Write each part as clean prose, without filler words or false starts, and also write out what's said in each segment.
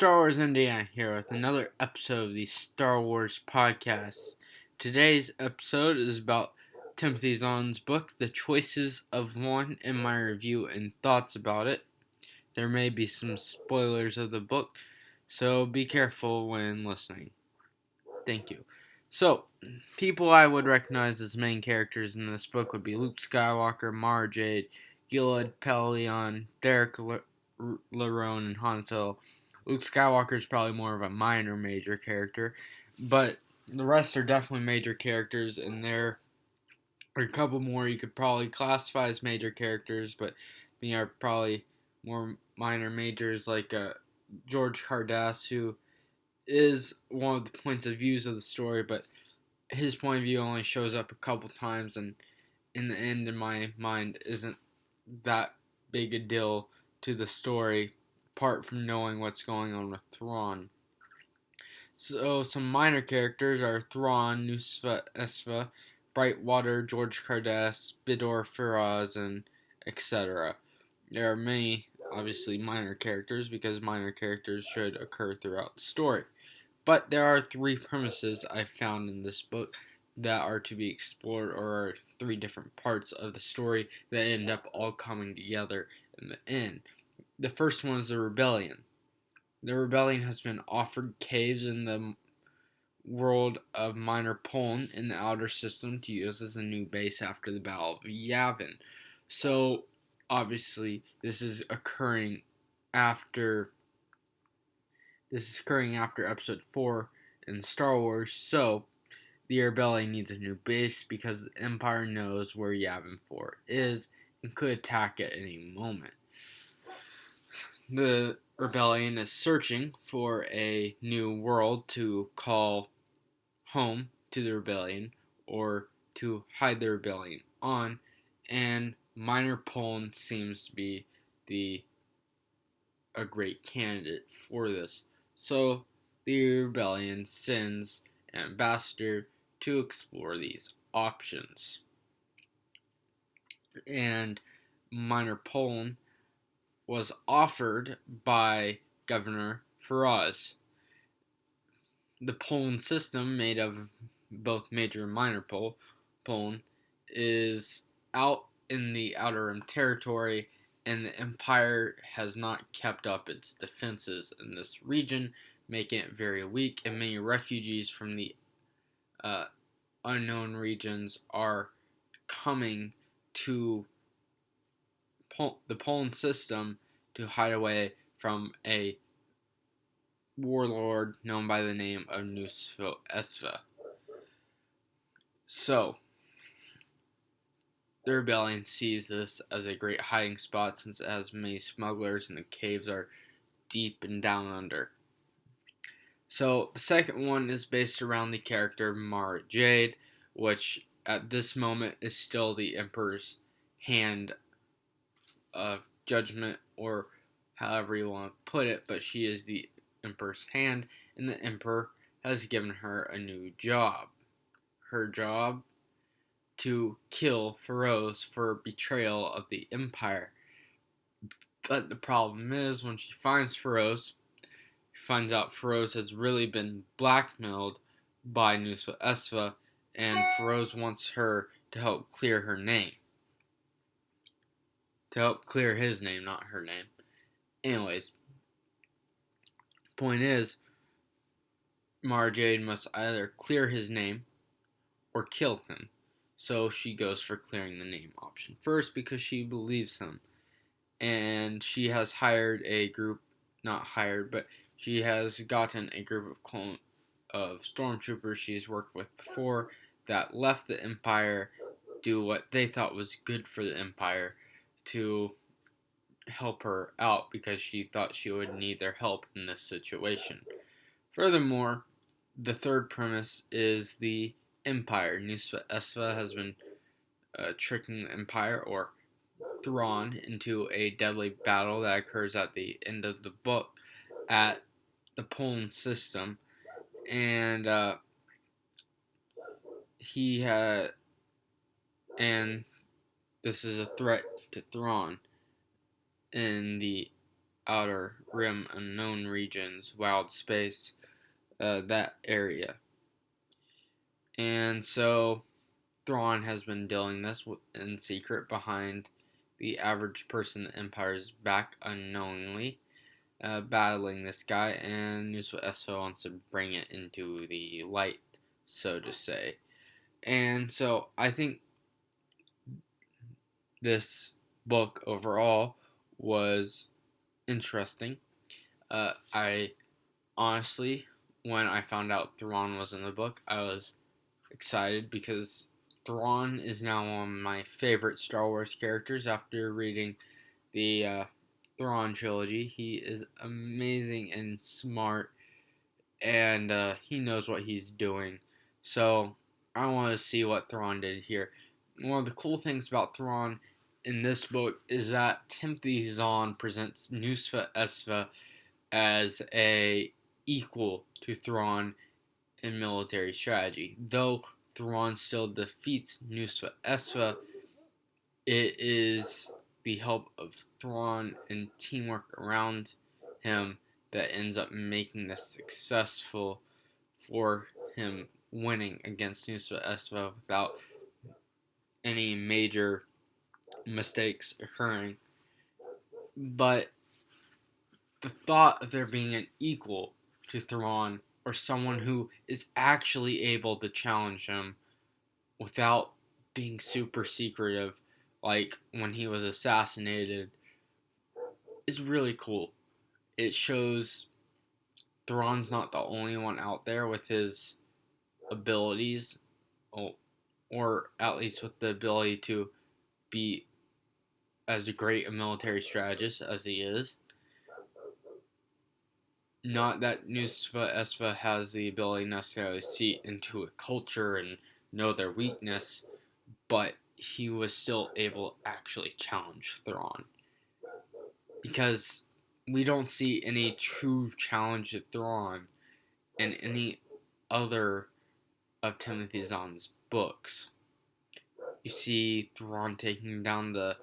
Star Wars Indiana here with another episode of the Star Wars podcast. Today's episode is about Timothy Zahn's book, The Choices of One, and my review and thoughts about it. There may be some spoilers of the book, so be careful when listening. Thank you. So, people I would recognize as main characters in this book would be Luke Skywalker, Mara Jade, Gilad Pellaeon, Derek Lerone, and Han Solo. Luke Skywalker is probably more of a minor major character, but the rest are definitely major characters, and there are a couple more you could probably classify as major characters, but they are probably more minor majors, like George Cardass, who is one of the points of views of the story, but his point of view only shows up a couple times, and in the end, in my mind, isn't that big a deal to the story, apart from knowing what's going on with Thrawn. So some minor characters are Thrawn, Nusva Esva, Brightwater, George Cardass, Bidor Firaz, and etc. There are many, obviously, minor characters because minor characters should occur throughout the story. But there are three premises I found in this book that are to be explored, or are three different parts of the story that end up all coming together in the end. The first one is the rebellion. The rebellion has been offered caves in the world of Minor Poln in the outer system to use as a new base after the Battle of Yavin. So, obviously, this is occurring after Episode 4 in Star Wars. So, the rebellion needs a new base because the Empire knows where Yavin 4 is and could attack at any moment. The rebellion is searching for a new world to call home to the rebellion, or to hide the rebellion on, and Minor Poln seems to be a great candidate for this. So the rebellion sends an ambassador to explore these options. And Minor Poln was offered by Governor Firaz. The Poln system, made of both major and minor Poln, is out in the Outer Rim territory, and the Empire has not kept up its defenses in this region, making it very weak, and many refugees from the unknown regions are coming to the Poln system to hide away from a warlord known by the name of Nusva Esva. So, the rebellion sees this as a great hiding spot since it has many smugglers and the caves are deep and down under. So, the second one is based around the character Mara Jade, which at this moment is still the Emperor's hand of judgment, or however you want to put it, but she is the Emperor's hand, and the Emperor has given her a new job. Her job to kill Firaz for betrayal of the Empire. But the problem is, when she finds Firaz, she finds out Firaz has really been blackmailed by Nusva Esva, and Firaz wants her to help clear her name. To help clear his name, not her name. Anyways, point is, Mara Jade must either clear his name or kill him. So she goes for clearing the name option first because she believes him. And she has hired a group, not hired, but she has gotten a group of stormtroopers she's worked with before that left the Empire, do what they thought was good for the Empire, to help her out because she thought she would need their help in this situation. Furthermore, the third premise is the Empire. Nusva Esva has been tricking the Empire, or Thrawn, into a deadly battle that occurs at the end of the book at the Poln system, and and this is a threat to Thrawn in the outer rim, unknown regions, wild space, that area. And so Thrawn has been doing this in secret behind the average person in the Empire's back unknowingly, battling this guy, and Nuswa Esfa wants to bring it into the light, so to say. And so I think this book overall was interesting. I honestly, when I found out Thrawn was in the book, I was excited because Thrawn is now one of my favorite Star Wars characters after reading the Thrawn trilogy. He is amazing and smart, and he knows what he's doing. So I want to see what Thrawn did here. One of the cool things about Thrawn in this book is that Timothy Zahn presents Nusfa Esfa as a equal to Thrawn in military strategy. Though Thrawn still defeats Nusfa Esfa, it is the help of Thrawn and teamwork around him that ends up making this successful for him winning against Nusfa Esfa without any major mistakes occurring. But the thought of there being an equal to Thrawn, or someone who is actually able to challenge him without being super secretive, like when he was assassinated, is really cool. It shows Thrawn's not the only one out there with his abilities, or at least with the ability to be as great a military strategist as he is. Not that Nusfa Esfa has the ability necessarily to see into a culture and know their weakness, but he was still able to actually challenge Thrawn. Because we don't see any true challenge to Thrawn in any other of Timothy Zahn's books. You see Thrawn taking down the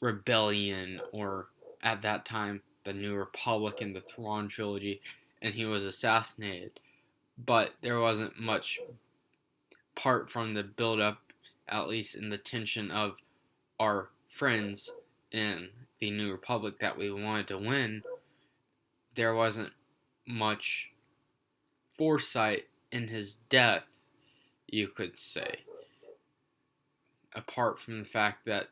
Rebellion, or at that time, the New Republic in the Thrawn trilogy, and he was assassinated. But there wasn't much apart from the build up, at least in the tension of our friends in the New Republic that we wanted to win. There wasn't much foresight in his death, you could say, apart from the fact that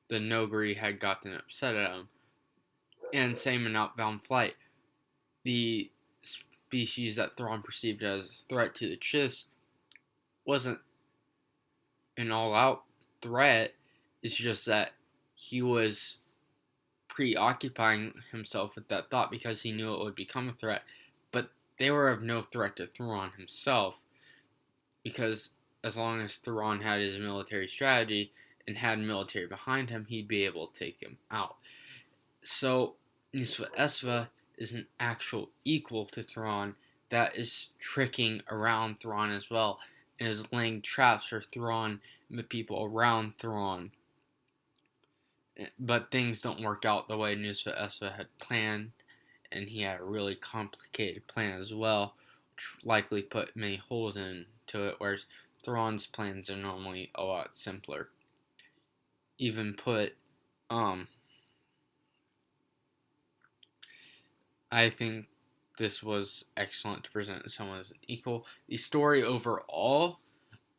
the Noghri had gotten upset at him. And same in Outbound Flight. The species that Thrawn perceived as a threat to the Chiss wasn't an all-out threat. It's just that he was preoccupying himself with that thought because he knew it would become a threat. But they were of no threat to Thrawn himself, because as long as Thrawn had his military strategy and had military behind him, he'd be able to take him out. So Nuswa Esfa is an actual equal to Thrawn that is tricking around Thrawn as well, and is laying traps for Thrawn and the people around Thrawn. But things don't work out the way Nuswa Esfa had planned, and he had a really complicated plan as well, which likely put many holes into it, whereas Thrawn's plans are normally a lot simpler. Even put, I think this was excellent to present someone as an equal. The story overall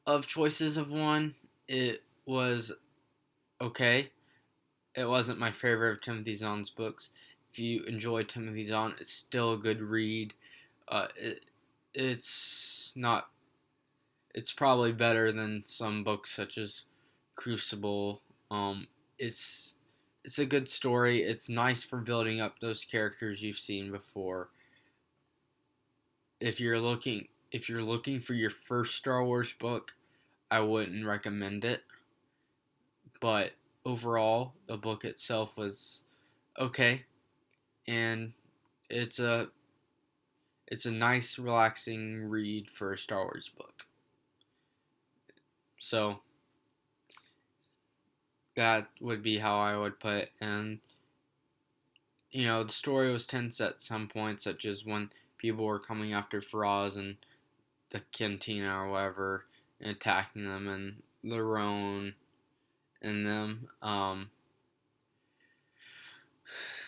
of Choices of One, it was okay. It wasn't my favorite of Timothy Zahn's books. If you enjoy Timothy Zahn, it's still a good read. It's not. It's probably better than some books such as Crucible. It's it's a good story. It's nice for building up those characters you've seen before. If you're looking for your first Star Wars book, I wouldn't recommend it. But overall, the book itself was okay, and it's a it's a nice, relaxing read for a Star Wars book. So that would be how I would put it. And the story was tense at some points, such as when people were coming after Faraz and the cantina or whatever and attacking them, and Lerone and them.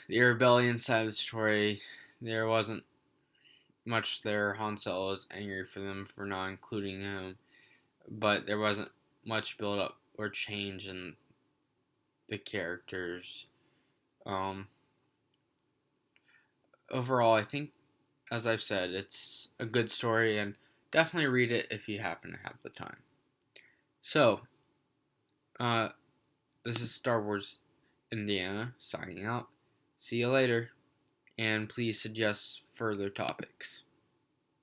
The rebellion side of the story, there wasn't much there. Han Solo was angry for them for not including him, but there wasn't much build up or change in the characters. Um, Overall, I think, as I've said, it's a good story, and definitely read it if you happen to have the time. So, uh, this is Star Wars Indiana signing out. See you later, and please suggest further topics.